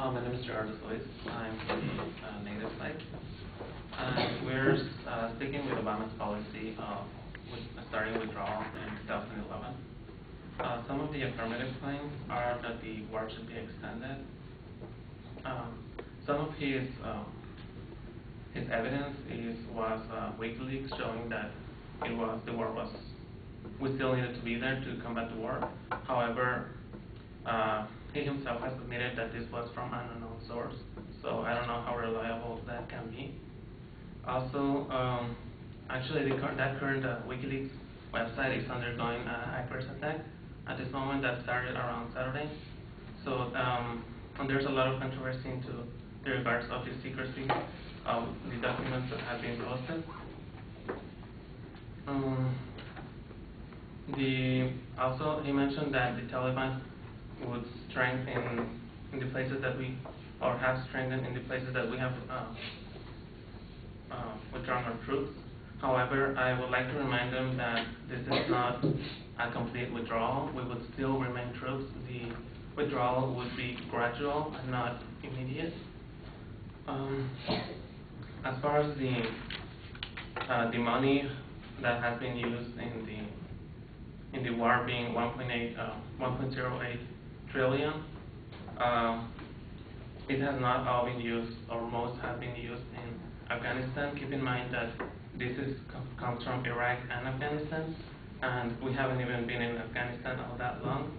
My name is Gerardo Solis. I'm from the native site. And we're sticking with Obama's policy of starting withdrawal in 2011. Some of the affirmative claims are that the war should be extended. Some of his evidence was WikiLeaks showing that we still needed to be there to combat the war. However, he himself has admitted that this was from an unknown source, so I don't know how reliable that can be. Also, actually, that current WikiLeaks website is undergoing a hackers attack at this moment that started around Saturday. So, and there's a lot of controversy into the regards of the secrecy of the documents that have been posted. Also, he mentioned that the Taliban would strengthen in the places that have strengthened in the places that we have withdrawn our troops. However, I would like to remind them that this is not a complete withdrawal. We would still remain troops. The withdrawal would be gradual and not immediate. As far as the money that has been used in the war being 1.08 trillion, it has not all been used, or most have been used in Afghanistan. Keep in mind that this comes from Iraq and Afghanistan, and we haven't even been in Afghanistan all that long.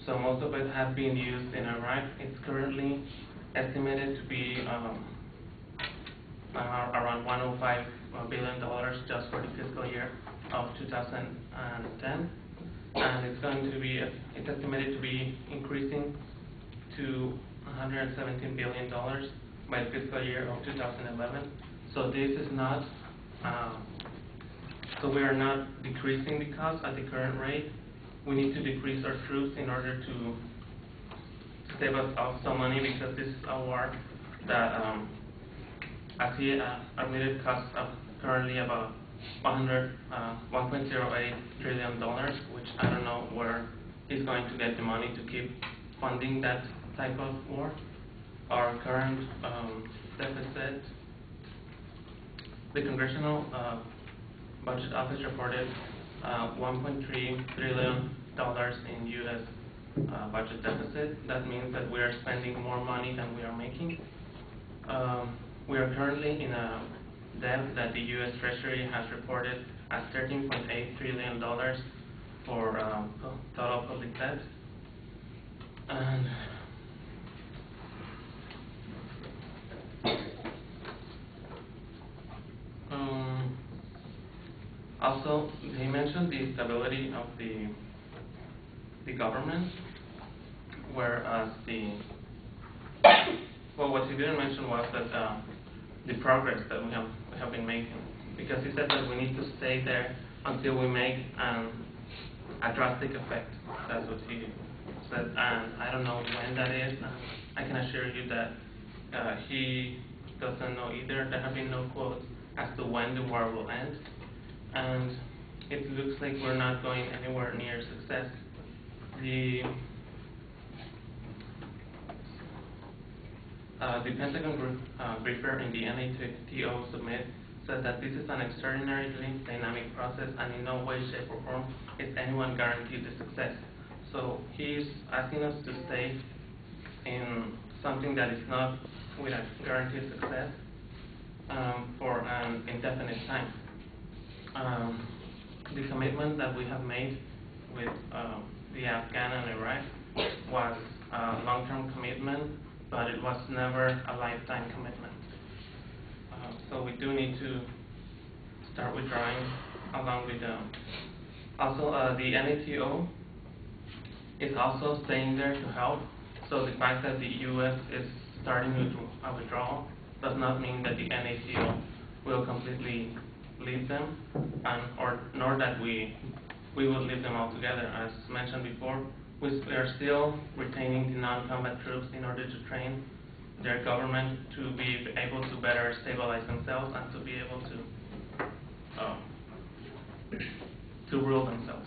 So most of it has been used in Iraq. It's currently estimated to be around $105 billion just for the fiscal year of 2010, and it's estimated to be increasing to $117 billion by the fiscal year of 2011. So this is not, so we are not decreasing the cost at the current rate. We need to decrease our troops in order to save us some money, because this is a war that, as he admitted, costs currently about $1.08 trillion, which I don't know where he's going to get the money to keep funding that type of war. Our current deficit, the Congressional Budget Office reported $1.3 trillion in U.S. Budget deficit. That means that we are spending more money than we are making. We are currently in a debt that the U.S. Treasury has reported as $13.8 trillion for total public debt. And also, he mentioned the stability of the government, whereas what he didn't mention was that the progress that we have been making, because he said that we need to stay there until we make a drastic effect. That's what he said, and I don't know when that is. I can assure you that he doesn't know either. There have been no quotes as to when the war will end, and it looks like we're not going anywhere near success. The Pentagon briefer in the NATO summit said that this is an extraordinarily dynamic process, and in no way, shape, or form is anyone guaranteed the success. So he's asking us to stay in something that is not with a guaranteed success for an indefinite time. The commitment that we have made with the Afghan and Iraq was a long-term commitment, but it was never a lifetime commitment. So we do need to start withdrawing along with also the NATO is also staying there to help. So the fact that the U.S. is starting a withdrawal does not mean that the NATO will completely leave them, nor that we will leave them altogether. As mentioned before, we are still retaining the non-combat troops in order to train their government to be able to better stabilize themselves and to be able to rule themselves.